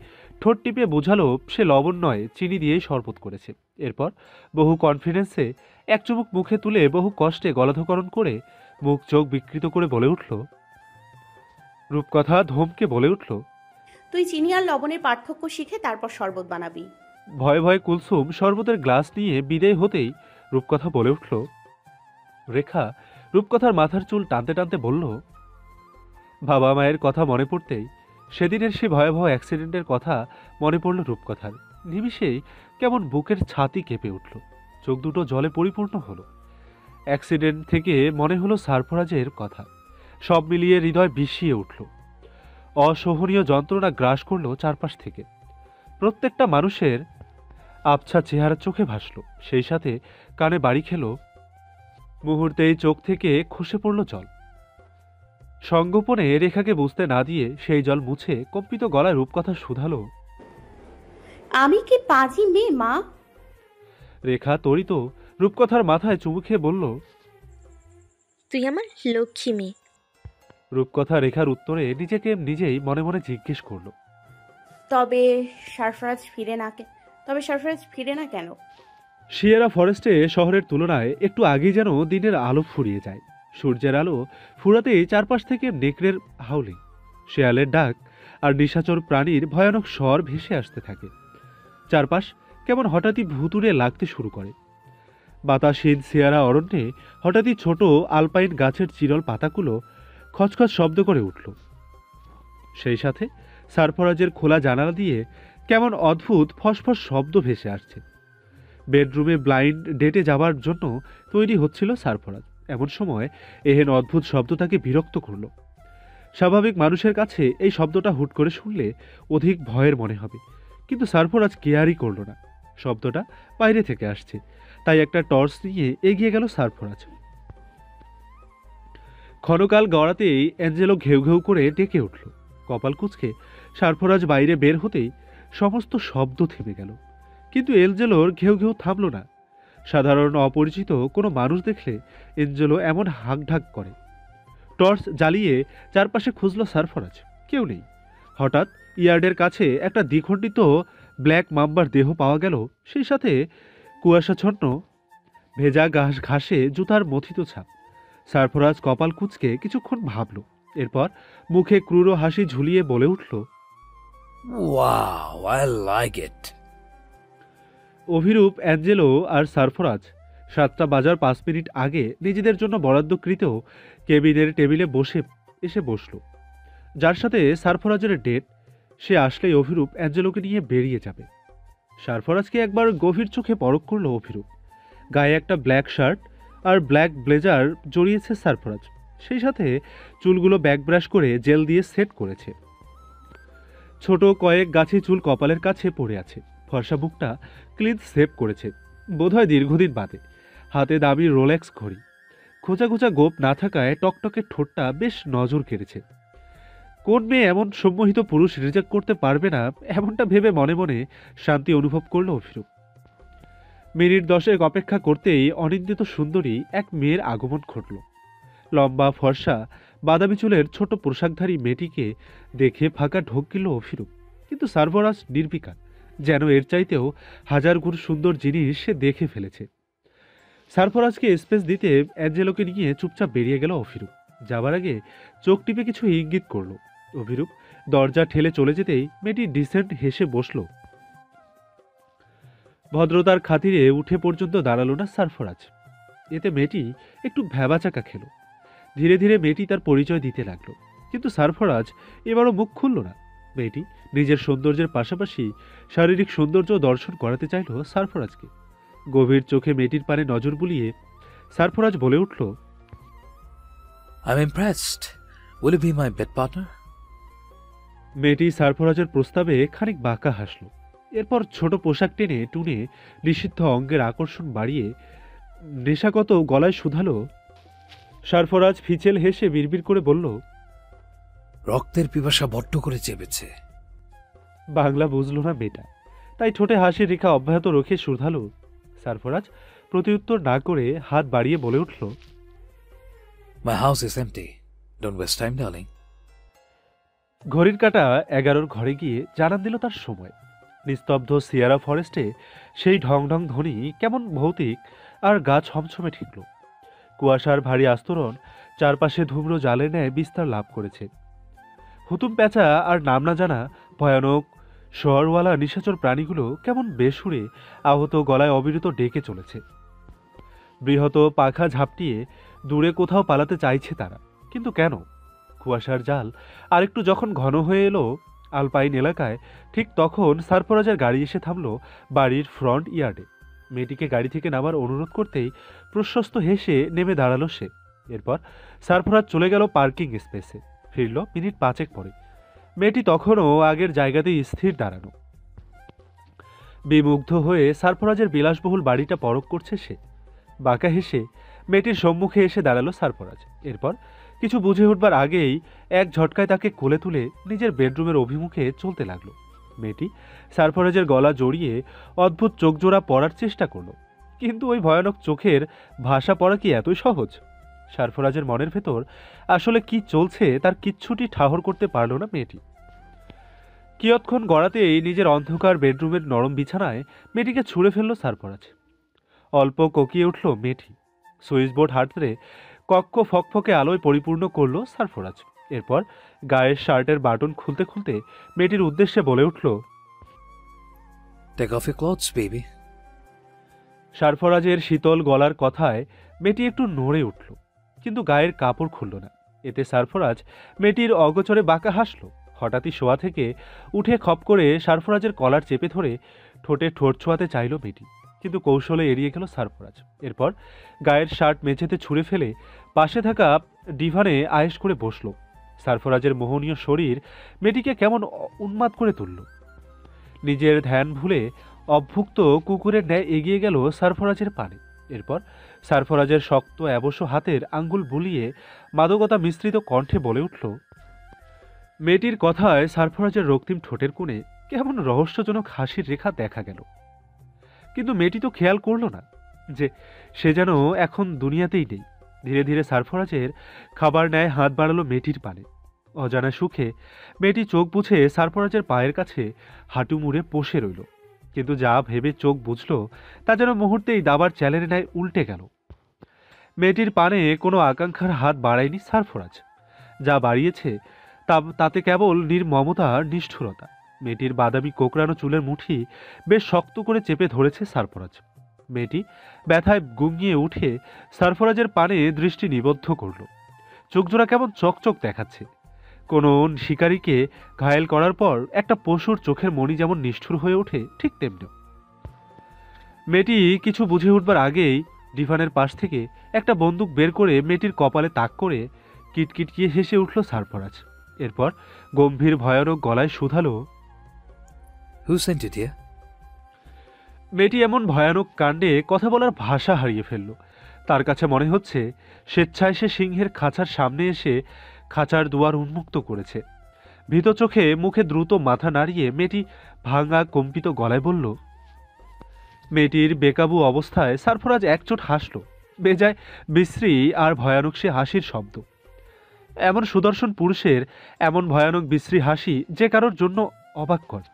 ঠোঁট টিপে বোঝালো সে লবণ নয়, চিনি দিয়েই শরবত করেছে। এরপর বহু কনফিডেন্সে এক চুমুক মুখে তুলে বহু কষ্টে গলাধকরণ করে মুখ চোখ বিকৃত করে বলে উঠল। রূপকথা ধমকে বলে উঠল, তুই চিনি আর লবণের পার্থক্য শিখে তারপর শরবত বানাবি। ভয়ে ভয়ে কুলসুম শরবতের গ্লাস নিয়ে বিদায় হতেই রূপকথা বলে উঠল। রেখা রূপকথার মাথার চুল টানতে টানতে বলল, বাবা মায়ের কথা মনে পড়তেই সেদিনের সে ভয়াবহ অ্যাক্সিডেন্টের কথা মনে পড়ল রূপকথার। নিমিষেই কেমন বুকের ছাতি কেঁপে উঠল, চোখ দুটো জলে পরিপূর্ণ হলো। অ্যাক্সিডেন্ট থেকে মনে হলো সারফরাজের কথা। সব মিলিয়ে হৃদয় বিষিয়ে উঠল। অসহনীয় যন্ত্রণা গ্রাস করল চারপাশ থেকে। প্রত্যেকটা মানুষের আবছা চেহারা চোখে ভাসল, সেই সাথে কানে বাড়ি খেল। মুহূর্তেই চোখ থেকে খসে পড়ল জল। সঙ্গোপনে রেখাকে বুঝতে না দিয়ে সেই জল মুছে কম্পিত গলায় রূপকথা শুধালো, আমি কি পাজি মেয়ে মা? রেখা তরিত রূপকথার মাথায় চুমু খেয়ে বলল, তুই আমার লক্ষ্মী মেয়ে। রূপকথা রেখার উত্তরে নিজেকে নিজেই মনে মনে জিজ্ঞেস করল, তবে সরফরাজ ফিরে না কেন? সিয়েরা ফরেস্টে শহরের তুলনায় একটু আগেই যেন দিনের আলো ফুরিয়ে যায়। সূর্যের আলো ফুরাতেই চারপাশ থেকে নেকড়ের হাউলিং, শেয়ালের ডাক আর নিশাচর প্রাণীর ভয়ানক স্বর ভেসে আসতে থাকে। চারপাশ কেমন হঠাৎই ভুতুড়ে লাগতে শুরু করে। বাতাসহীন সিয়ারা অরণ্যে হঠাৎই ছোট আলপাইন গাছের চিরল পাতাগুলো খচখচ শব্দ করে উঠল। সেই সাথে সারফরাজের খোলা জানালা দিয়ে কেমন অদ্ভুত ফসফস শব্দ ভেসে আসছে। বেডরুমে ব্লাইন্ড ডেটে যাওয়ার জন্য তৈরি হচ্ছিল সারফরাজ। এমন সময় এহেন অদ্ভুত শব্দ তাকে বিরক্ত করল। স্বাভাবিক মানুষের কাছে এই শব্দটা হুট করে শুনলে অধিক ভয়ের মনে হবে, কিন্তু সারফরাজ কেয়ারই করল না। শব্দটা বাইরে থেকে আসছে, তাই একটা টর্চ নিয়ে এগিয়ে গেল সারফরাজ। ক্ষণকাল গড়াতেই অ্যাঞ্জেলো ঘেউ ঘেউ করে ডেকে উঠল। কপাল কুঁচকে সারফরাজ বাইরে বের হতেই সমস্ত শব্দ থেমে গেল, কিন্তু এঞ্জেলোর ঘেউ ঘেউ থামল না। সাধারণ অপরিচিত কোনো মানুষ দেখলে এঞ্জেলো এমন হাঁকঢাক করে। টর্চ জ্বালিয়ে চারপাশে খুঁজল সারফরাজ, কেউ নেই। হঠাৎ ইয়ার্ডের কাছে একটা দ্বিখণ্ডিত ব্ল্যাক মাম্বার দেহ পাওয়া গেল, সেই সাথে কুয়াশাচ্ছন্ন ভেজা ঘাসে জুতার মথিত ছাপ। সারফরাজ কপাল কুঁচকে কিছুক্ষণ ভাবল, এরপর মুখে ক্রূর হাসি ঝুলিয়ে বলে উঠল, wow, I like it. Abhirup, Angelo আর সারফরাজ 7টা বাজার 5 মিনিট আগে নিজেদের জন্য বরাদ্দকৃত কেবিনের টেবিলে এসে বসল। যার সাথে সারফরাজের ডেট, সে আসলেই অভিরূপ অ্যাঞ্জেলোকে নিয়ে বেরিয়ে যাবে। সারফরাজকে একবার গভীর চোখে পরখ করল অভিরূপ। গায়ে একটা ব্ল্যাক শার্ট আর ব্ল্যাক ব্লেজার জড়িয়েছে সারফরাজ, সেই সাথে চুলগুলো ব্যাক ব্রাশ করে জেল দিয়ে সেট করেছে। ছোট কয়েক গাছি চুল কপালের কাছে পড়ে আছে। ফর্সা মুখটা ক্লিন সেভ করেছে, বোধহয় দীর্ঘদিন বাদে। হাতে দামি রোলেক্স ঘড়ি। খোঁচা খোঁচা গোপ না থাকায় টকটকে ঠোঁটটা বেশ নজর কেড়েছে। কোন মেয়ে এমন সম্মোহিত পুরুষ রিজেক্ট করতে পারবে না, এমনটা ভেবে মনে মনে শান্তি অনুভব করল অভিরূপ। মিনিট 10 অপেক্ষা করতেই অনিন্দিত সুন্দরী এক মেয়ের আগমন ঘটল। লম্বা ফর্সা বাদামি চুলের ছোট পোশাকধারী মেয়েটিকে দেখে ফাঁকা ঢোক গেল অভিরূপ, কিন্তু সারফরাজ নির্বিকার, যেন এর চাইতেও হাজার গুণ সুন্দর জিনিস সে দেখে ফেলেছে। সারফরাজকে স্পেস দিতে অ্যাঞ্জেলোকে নিয়ে চুপচাপ বেরিয়ে গেল অভিরূপ। যাবার আগে চোখ টিপে কিছু ইঙ্গিত করল। অভিরূপ দরজা ঠেলে চলে যেতেই মেয়েটি ডিসেন্ট হেসে বসল। ভদ্রতার খাতিরে উঠে পর্যন্ত দাঁড়ালো না সারফরাজ। এতে মেয়েটি একটু ভ্যাবাচাকা খেল। ধীরে ধীরে মেয়েটি তার পরিচয় দিতে লাগলো, কিন্তু সারফরাজ এবারও মুখ খুলল না। মেয়েটি নিজের সৌন্দর্যের পাশাপাশি শারীরিক সৌন্দর্য দর্শন করাতে চাইল সারফরাজকে। গভীর চোখে মেয়েটির পানে নজর বুলিয়ে সারফরাজ বলে উঠল, I am impressed. Will you be my bed partner? মেয়েটি সারফরাজের প্রস্তাবে খানিক বাঁকা হাসল। এরপর ছোট পোশাক টেনে টুনে নিষিদ্ধ অঙ্গের আকর্ষণ বাড়িয়ে নেশাগত গলায় শুধালো। সারফরাজ ফিচেল হেসে বিড়বিড় করে বলল, রক্তের পিপাসা বড্ড করে চেপেছে। বাংলা বুঝল না মেয়েটা, তাই ঠোঁটে হাসির রেখা অব্যাহত রেখে শুধালো। সারফরাজ প্রতিউত্তর না করে হাত বাড়িয়ে বলে উঠল, my house is empty, don't waste time darling. ঘড়ির কাঁটা 11 ঘরে গিয়ে জানান দিল তার সময়। নিস্তব্ধ সিয়ারা ফরেস্টে সেই ঢং ঢং ধ্বনি কেমন ভৌতিক আর গা ছমছমে ঠিকল। কুয়াশার ভারী আস্তরণ চারপাশে ধূম্র জালের ন্যায় বিস্তার লাভ করেছে। হুতুম প্যাঁচা আর নাম না জানা ভয়ানক শোয়ারওয়ালা নিশাচর প্রাণীগুলো কেমন বেসুরে আহত গলায় অবিরত ডেকে চলেছে। বৃহৎ পাখা ঝাপটিয়ে দূরে কোথাও পালাতে চাইছে তারা, কিন্তু কেন? কুয়াশার জাল আরেকটু যখন ঘন হয়ে এলো আলপাইন এলাকায়, ঠিক তখন সারফরাজের গাড়ি এসে থামল বাড়ির ফ্রন্ট ইয়ার্ডে। মেয়েটিকে গাড়ি থেকে নামার অনুরোধ করতেই প্রশস্ত হেসে নেমে দাঁড়ালো সে। এরপর সারফরাজ চলে গেল পার্কিং স্পেসে। ফিরল মিনিট 5 পরে। মেয়েটি তখনও আগের জায়গাতেই স্থির দাঁড়ানো। বিমুগ্ধ হয়ে সারফরাজের বিলাসবহুল বাড়িটা পরখ করছে সে। বাঁকা হেসে মেয়েটির সম্মুখে এসে দাঁড়ালো সারফরাজ। এরপর কিছু বুঝে উঠবার আগেই এক ঝটকায় তাকে কোলে তুলে নিজের বেডরুমের অভিমুখে চলতে লাগলো। মেয়েটি সারফরাজের গলা জড়িয়ে অদ্ভুত চোখজোড়া পড়ার চেষ্টা করলো, কিন্তু ওই ভয়ানক চোখের ভাষা পড়া কি এতই সহজ? সারফরাজের মনের ভেতর আসলে কি চলছে তার কিচ্ছুটি ঠাহর করতে পারল না মেয়েটি। কিয়ৎক্ষণ গড়াতেই নিজের অন্ধকার বেডরুমের নরম বিছানায় মেয়েটিকে ছুঁড়ে ফেলল সারফরাজ। অল্প কোকিয়ে উঠল মেয়েটি। সুইচ বোর্ড হাতড়ে কক্ষ ফকফকে আলোয় পরিপূর্ণ করল সারফরাজ। এরপর গায়ের শার্টের বাটন খুলতে খুলতে মেয়েটির উদ্দেশ্যে বলে উঠল, take off your clothes baby. সারফরাজের শীতল গলার কথায় মেয়েটি একটু নড়ে উঠল, কিন্তু গায়ের কাপড় খুলল না। এতে সারফরাজ মেয়েটির অগোচরে বাঁকা হাসল। হঠাৎই শোয়া থেকে উঠে খপ করে সারফরাজের কলার চেপে ধরে ঠোঁটে ঠোঁট ছোঁয়াতে চাইল মেয়েটি, কিন্তু কৌশলে এড়িয়ে গেল সারফরাজ। এরপর গায়ের শার্ট মেঝেতে ছুঁড়ে ফেলে পাশে থাকা ডিভানে আয়েশ করে বসল। সারফরাজের মোহনীয় শরীর মেয়েটিকে কেমন উন্মাদ করে তুলল। নিজের ধ্যান ভুলে অভ্যুক্ত কুকুরের ন্যায় এগিয়ে গেল সারফরাজের পানে। এরপর সারফরাজের শক্ত অবশ্য হাতের আঙ্গুল বুলিয়ে মাদকতা মিশ্রিত কণ্ঠে বলে উঠল। মেয়েটির কথায় সারফরাজের রক্তিম ঠোঁটের কোণে কেমন রহস্যজনক হাসির রেখা দেখা গেল, কিন্তু মেয়েটি তো খেয়াল করল না যে সে যেন এখন দুনিয়াতেই নেই। ধীরে ধীরে সারফরাজের খাবার ন্যায় হাত বাড়ালো মেয়েটির পানে। অজানা সুখে মেয়েটি চোখ বুঝে সারফরাজের পায়ের কাছে হাঁটু মুড়ে বসে রইল, কিন্তু যা ভেবে চোখ বুঝল তা যেন মুহূর্তেই দাবার চ্যালের ন্যায় উল্টে গেল। মেয়েটির পানে কোনো আকাঙ্ক্ষার হাত বাড়ায়নি সারফরাজ। যা বাড়িয়েছে তাতে কেবল নির্মমতা আর নিষ্ঠুরতা। মেয়েটির বাদামি কোকড়ানো চুলের মুঠি বেশ শক্ত করে চেপে ধরেছে সারফরাজ। মেয়েটি ব্যথায় গুঙিয়ে উঠে সারফরাজের পানে দৃষ্টি নিবদ্ধ করল। চোখজোড়া কেমন চকচক দেখাচ্ছে। কোনো শিকারীকে ঘায়েল করার পর একটা পশুর চোখের মণি যেমন নিষ্ঠুর হয়ে ওঠে, ঠিক তেমনি মেয়েটি কিছু বুঝে উঠবার আগেই ডিভানের পাশ থেকে একটা বন্দুক বের করে মেয়েটির কপালে তাক করে কিটকিটকিয়ে হেসে উঠল সারফরাজ। এরপর গম্ভীর ভয়ানক গলায় শুধালো, হু সেন্ট ইট হিয়ার? মেয়েটি এমন ভয়ানক কাণ্ডে কথা বলার ভাষা হারিয়ে ফেলল। তার কাছে মনে হচ্ছে স্বেচ্ছায় সে সিংহের খাঁচার সামনে এসে খাঁচার দুয়ার উন্মুক্ত করেছে। ভীত চোখে মুখে দ্রুত মাথা নাড়িয়ে মেয়েটি ভাঙা কম্পিত গলায় বলল। মেয়েটির বেকাবু অবস্থায় সারফরাজ একচোট হাসল। বেজায় বিশ্রী আর ভয়ানক সে হাসির শব্দ। এমন সুদর্শন পুরুষের এমন ভয়ানক বিশ্রী হাসি যে কারোর জন্য অবাক করে।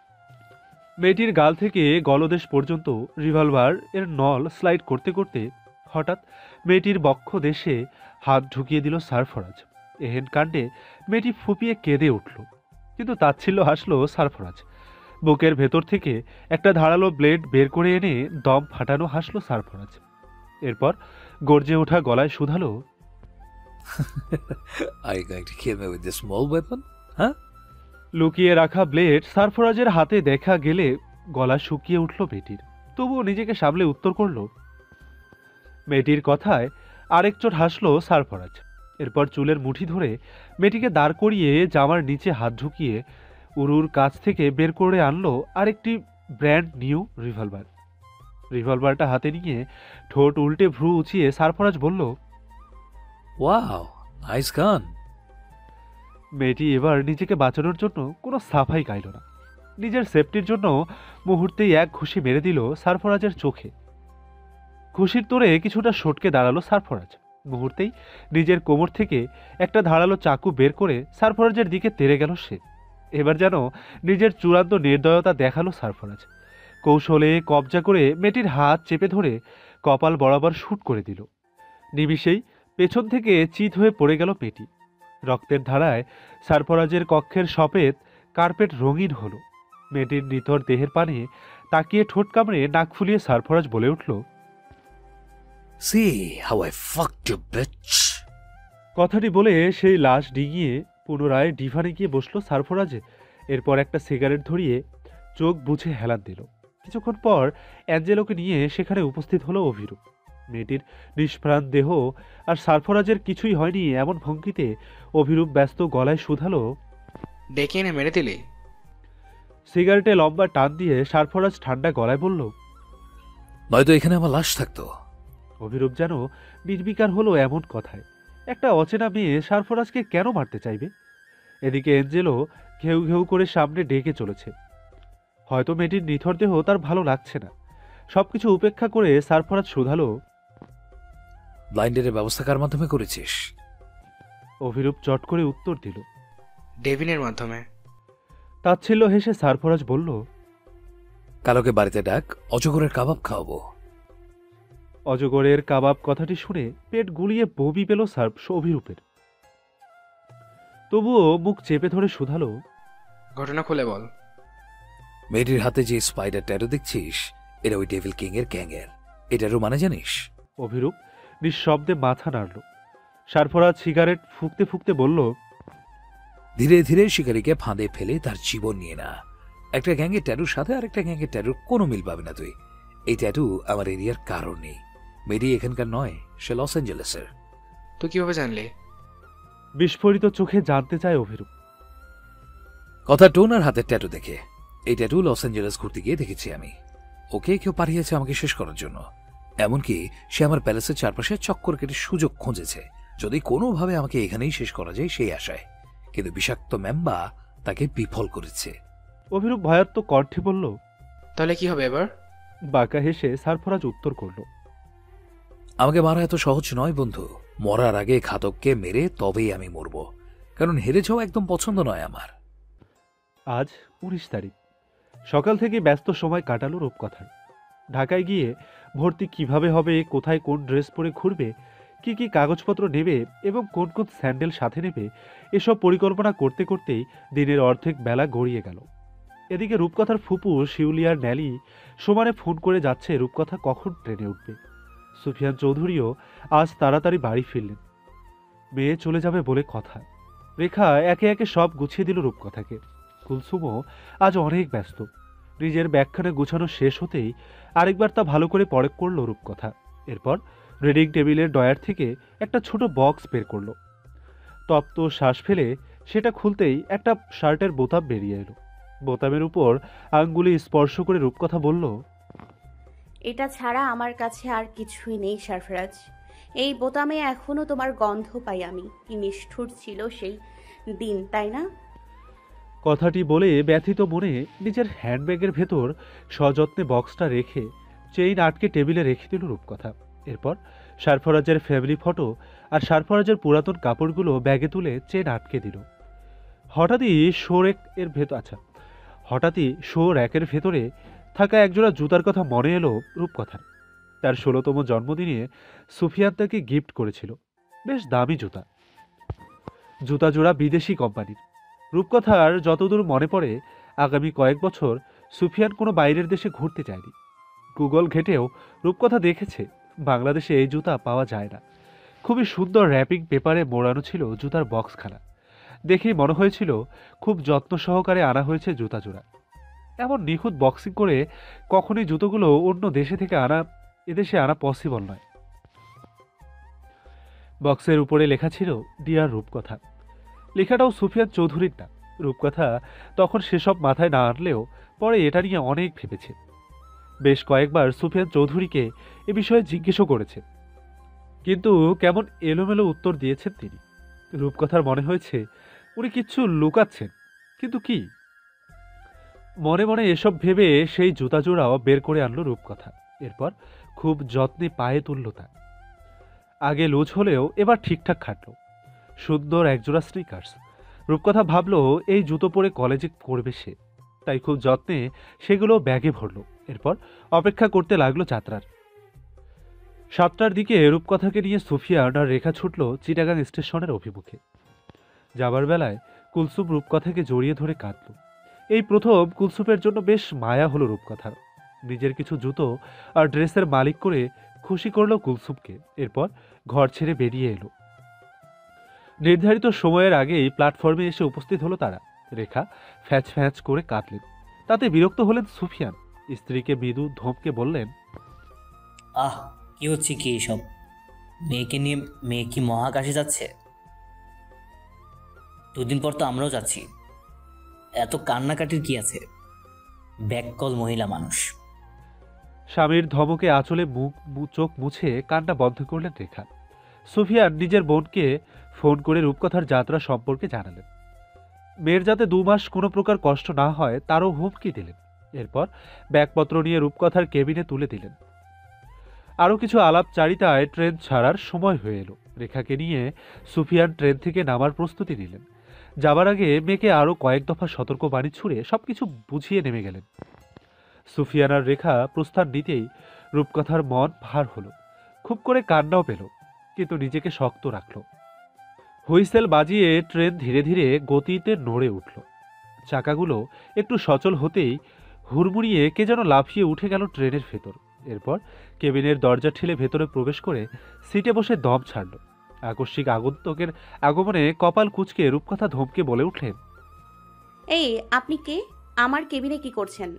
মেয়েটির গাল থেকে গলদেশ পর্যন্ত রিভলভার এর নল স্লাইড করতে করতে হঠাৎ মেয়েটির বক্ষ দেশে হাত ঢুকিয়ে দিল সারফরাজ। এহেন কাণ্ডে মেয়েটি ফুপিয়ে কেঁদে উঠল, কিন্তু তাচ্ছিল্য হাসল সারফরাজ। বুকের ভেতর থেকে একটা ধারালো ব্লেড বের করে এনে দম ফাটানো হাসল সারফরাজ। এরপর গর্জে ওঠা গলায় শুধালো, Are you going to kill me with this small weapon? Huh? লুকিয়ে রাখা ব্লেড সারফরাজের হাতে দেখা গেলে গলা শুকিয়ে উঠল মেয়েটির। তবুও নিজেকে সামলে উত্তর করল। মেয়েটির কথায় আরেক চোট হাসল সারফরাজ। এরপর চুলের মুঠি ধরে মেয়েটিকে দাঁড় করিয়ে জামার নিচে হাত ঢুকিয়ে উরুর কাছ থেকে বের করে আনলো আরেকটি ব্র্যান্ড নিউ রিভলভার। রিভলভারটা হাতে নিয়ে ঠোঁট উল্টে ভ্রু উঁচিয়ে সারফরাজ বলল, Wow, nice gun. মেয়েটি এবার নিজেকে বাঁচানোর জন্য কোনো সাফাই গাইল না। নিজের সেফটির জন্য মুহূর্তেই এক ঘুষি মেরে দিল সারফরাজের চোখে। ঘুষির তোড়ে কিছুটা সটকে দাঁড়ালো সারফরাজ। মুহূর্তেই নিজের কোমর থেকে একটা ধারালো চাকু বের করে সারফরাজের দিকে তেড়ে গেল সে। এবার যেন নিজের চূড়ান্ত নির্দয়তা দেখালো সারফরাজ। কৌশলে কবজা করে মেয়েটির হাত চেপে ধরে কপাল বরাবর শুট করে দিল। নিমিষেই পেছন থেকে চিত হয়ে পড়ে গেল মেয়েটি। রক্তের ধারায় সারফরাজের কক্ষের সফেদ কার্পেট রঙিন হলো। মেয়েটির নিথর দেহের পানে তাকিয়ে ঠোঁট কামড়ে নাক ফুলিয়ে সারফরাজ বলে উঠল, See how I fucked you, bitch. কথাটি বলে সেই লাশ ডিঙিয়ে পুনরায় ডিভানে গিয়ে বসলো সারফরাজে। এরপর একটা সিগারেট ধরিয়ে চোখ বুঝে হেলান দিল। কিছুক্ষণ পর অ্যাঞ্জেলোকে নিয়ে সেখানে উপস্থিত হলো অভিরূপ। মেয়েটির নিষ্প্রাণ দেহ আর সারফরাজের কিছুই হয়নি এমন ভঙ্গিতে অভিরূপ ব্যস্ত গলায় শুধালো, ডেকে এনে মেরে দিলি? সিগারেটে লম্বা টান দিয়ে সারফরাজ ঠান্ডা গলায় বলল। নয়তো এখানে আমার লাশ থাকতো। অভিরূপ যেন নির্বিকার হলো এমন কথায়। একটা অচেনা মেয়ে সারফরাজকে কেন মারতে চাইবে? এদিকে এঞ্জেলো ঘেউ ঘেউ করে সামনে ডেকে চলেছে। হয়তো মেয়েটির নিথর দেহ তার ভালো লাগছে না, সবকিছু উপেক্ষা করে সারফরাজ শুধালো, ব্লাইন্ডের ব্যবস্থা কার মাধ্যমে করেছিস? অভিরূপ চট করে উত্তর দিল। ডেভিনের মাধ্যমে। তাচ্ছিল্য হেসে সারফরাজ বলল, কালোকে বাড়িতে ডাক, অজগরের কাবাব খাওয়াবো। অজগরের কাবাব কথাটি শুনে পেট গুলিয়ে বমি পেল অভিরূপের। তবুও মুখ চেপে ধরে শুধালো, ঘটনা খুলে বল। মেয়েটির হাতে যে স্পাইডার ট্যাটু দেখছিস, এটা ওই ডেভিল কিং এর গ্যাংয়ের। এটারও মানে জানিস? অভিরূপ নিঃশব্দে মাথা নাড়ল। সারফরাজ সিগারেট ফুঁকতে ফুঁকতে বলল, ধীরে ধীরে শিকারীকে ফাঁদে ফেলে তার জীবন নিয়ে না। একটা গ্যাংয়ের ট্যাটুর সাথে আরেকটা গ্যাংয়ের ট্যাটুর কোনো মিল পাবে না তুই। এই ট্যাটু আমার এরিয়ার কারণ নেই। মেয়েটি এখানকার নয়, সে লস অ্যাঞ্জেলেসের। তুই কিভাবে জানলি? বিস্ফোরিত চোখে জানতে চায় অভিরূপ। কথা টোনার হাতের ট্যাটু দেখে। এই ট্যাটু লস অ্যাঞ্জেলেস ঘুরতে গিয়ে দেখেছি আমি। ওকে কেউ পাঠিয়েছে আমাকে শেষ করার জন্য। এমনকি সে আমার প্যালেসের চারপাশে চক্কর কেটে সুযোগ খুঁজেছে, যদি কোনোভাবে আমাকে এখানেই শেষ করা যায় সেই আশায়। কিন্তু বিষাক্ত মেম্বা তাকে বিফল করেছে। অভিরূপ ভয়াত্ম কণ্ঠে বলল। তাহলে কি হবে এবার? বাঁকা হেসে সারফরাজ উত্তর করল, আমাকে মারা এত সহজ নয় বন্ধু। মরার আগে ঘাতককে মেরে তবেই আমি মরব, কারণ হেরে যাওয়া একদম পছন্দ নয় আমার। আজ 19 তারিখ। সকাল থেকে ব্যস্ত সময় কাটালো রূপকথার। ঢাকায় গিয়ে ভর্তি কিভাবে হবে, কোথায় কোন ড্রেস পরে ঘুরবে, কি কি কাগজপত্র নেবে এবং কোন কোন স্যান্ডেল সাথে নেবে, এসব পরিকল্পনা করতে করতেই দিনের অর্ধেক বেলা গড়িয়ে গেল। এদিকে রূপকথার ফুপু শিউলিয়ার ন্যালি সমানে ফোন করে যাচ্ছে রূপকথা কখন ট্রেনে উঠবে। সুফিয়ান চৌধুরীও আজ তাড়াতাড়ি বাড়ি ফিরলেন। মেয়ে চলে যাবে বলে কথা। রেখা একে একে সব গুছিয়ে দিল রূপকথাকে। কুলসুমও আজ অনেক ব্যস্ত। নিজের ব্যাখ্যানে গুছানো শেষ হতেই আরেকবার তা ভালো করে পরখ করল রূপকথা। এরপর রিডিং টেবিলের ডয়ার থেকে একটা ছোট বক্স বের করলো। তপ্ত শ্বাস ফেলে সেটা খুলতেই একটা শার্টের বোতাম বেরিয়ে এলো। বোতামের উপর আঙ্গুলি স্পর্শ করে রূপকথা বলল, এটা ছাড়া আমার কাছে আর কিছুই নেই সারফরাজ। এই বোতামে এখনো তোমার গন্ধ পাই আমি। কি নিষ্ঠুর ছিল সেই দিন, তাই না? কথাটি বলে ব্যথিত মনে নিজের হ্যান্ডব্যাগের ভেতর সযত্নে বক্সটা রেখে চেইন আটকে টেবিলে রেখে দিল রূপকথা। এরপর সারফরাজের ফ্যামিলি ফটো আর সারফরাজের পুরাতন কাপড়গুলো ব্যাগে তুলে চেন আটকে দিল। হঠাৎই শো র্যাকের ভেতরে থাকা একজোড়া জুতার কথা মনে এলো রূপকথার। তার 16তম জন্মদিনে সুফিয়ান তাকে গিফট করেছিল বেশ দামি জুতা জোড়া বিদেশি কোম্পানির। রূপকথার যতদূর মনে পড়ে আগামী কয়েক বছর সুফিয়ান কোনো বাইরের দেশে ঘুরতে যায়নি। গুগল ঘেটেও রূপকথা দেখেছে বাংলাদেশে এই জুতা পাওয়া যায় না। খুবই সুন্দর র্যাপিং পেপারে মোড়ানো ছিল জুতার বক্সখানা। দেখেই মনে হয়েছিল খুব যত্ন সহকারে আনা হয়েছে জুতা জোড়া। এমন নিখুঁত বক্সিং করে কখনই জুতোগুলো অন্য দেশে থেকে এদেশে আনা পসিবল নয়। বক্সের উপরে লেখা ছিল ডিয়ার রূপকথা। লেখাটাও সুফিয়ান চৌধুরীর না। রূপকথা তখন সেসব মাথায় না আনলেও পরে এটা নিয়ে অনেক ভেবেছে। বেশ কয়েকবার সুফিয়ান চৌধুরীকে এ বিষয়ে জিজ্ঞেসও করেছে, কিন্তু কেমন এলোমেলো উত্তর দিয়েছেন তিনি। রূপকথার মনে হয়েছে উনি কিচ্ছু লুকাচ্ছেন, কিন্তু কি? মনে মনে এসব ভেবে সেই জুতা জোড়াও বের করে আনলো রূপকথা। এরপর খুব যত্নে পায়ে তুলল তা। আগে লুজ হলেও এবার ঠিকঠাক খাটল। সুন্দর একজোড়া স্নিকার্স। রূপকথা ভাবলো এই জুতো পরে কলেজে করবে সে, তাই খুব যত্নে সেগুলো ব্যাগে ভরল। এরপর অপেক্ষা করতে লাগলো যাত্রার। 7টার দিকে রূপকথাকে নিয়ে সুফিয়ান আর রেখা ছুটল চিটাগাং স্টেশনের অভিমুখে। যাবার বেলায় কুলসুম রূপকথাকে জড়িয়ে ধরে কাঁদল। এই প্রথম কুলসুমের জন্য বেশ মায়া হলো রূপকথার। নিজের কিছু জুতো আর ড্রেসের মালিক করে খুশি করল কুলসুমকে। এরপর ঘর ছেড়ে বেরিয়ে এলো। নির্ধারিত সময়ের আগেই প্ল্যাটফর্মে এসে উপস্থিত হলো তারা। রেখা ফ্যাচ ফ্যাচ করে কাঁদলেন। তাতে বিরক্ত হলেন সুফিয়ান। স্ত্রীকে মৃদু ধমকে বললেন, আহ, কি হচ্ছে কি এসব? মেয়ে কি মহাকাশে যাচ্ছে? দুদিন পর তো আমরাও যাচ্ছি। এত কান্নাকাটির কি আছে? ব্যাককল মহিলা মানুষ। স্বামীর ধমকে আঁচলে চোখ মুছে কান্না বন্ধ করলেন রেখা। সুফিয়ান নিজের বোনকে ফোন করে রূপকথার যাত্রা সম্পর্কে জানালেন। মেয়ের যাতে 2 মাস কোনো প্রকার কষ্ট না হয় তারও হুমকি দিলেন। এরপর ব্যাগপত্র নিয়ে রূপকথার কেবিনে তুলে দিলেন। আরও কিছু আলাপচারিতায় ট্রেন ছাড়ার সময় হয়ে এলো। রেখাকে নিয়ে সুফিয়ান ট্রেন থেকে নামার প্রস্তুতি নিলেন। যাবার আগে মেয়েকে আরও কয়েক দফা সতর্ক বাণী ছুড়ে সবকিছু বুঝিয়ে নেমে গেলেন। সুফিয়ান আর রেখা প্রস্থান নিতেই রূপকথার মন ভার হলো, খুব করে কান্নাও পেল, কিন্তু নিজেকে শক্ত রাখল। হুইসেল বাজিয়ে ট্রেন ধীরে ধীরে গতিতে নড়ে উঠল। চাকাগুলো একটু সচল হতেই হুড়মুড়িয়ে কে যেন লাফিয়ে উঠে গেল ট্রেনের ভেতর। এরপর কেবিনের দরজা ঠেলে ভেতরে প্রবেশ করে সিটে বসে দম ছাড়ল। আকস্মিক আগন্তুকের আগমনে কপাল কুঁচকে রূপকথা ধমকে বলে উঠলেন, এই আপনি কে? আমার কেবিনে কি করছেন?